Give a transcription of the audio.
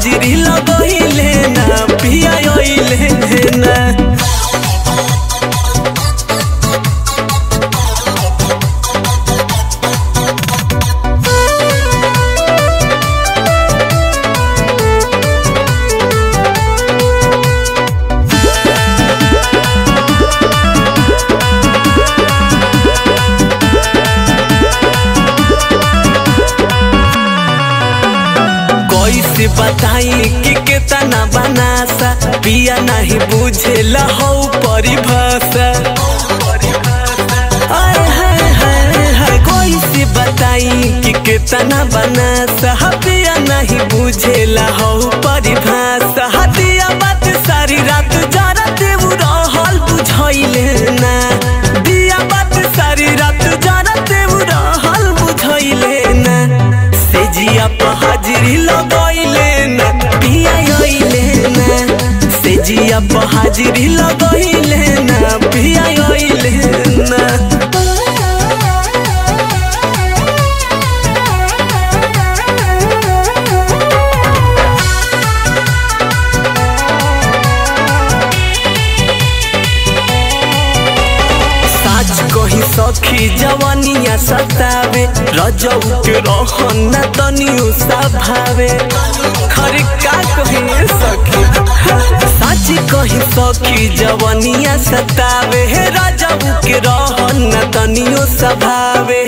हाजिरी लगइले ना पिया ओइले ना। कैसे बताई कि केतना बनासा पिया नहीं बुझेला हो परिभाषा। कैसे बताई कि केतना बनासा पिया नहीं बुझेला हो परिभाषा। दिया बात सारी रात जरा देव रहल बुझैले ना। दिया बात सारी रात जरा देव रहल बुझैले ना। से जिया पर हाजिरी लगइले ना पिया ओइले ना। से जिया पर हाजिरी लगइले ना पिया ओइले ना। कहीं सखी जवानिया सतावे रजऊ के रहना तनियो सभावे। खरे का कहीं सखी साची कहीं सखी जवानिया सतावे रजऊ के रहना तनियो सभावे।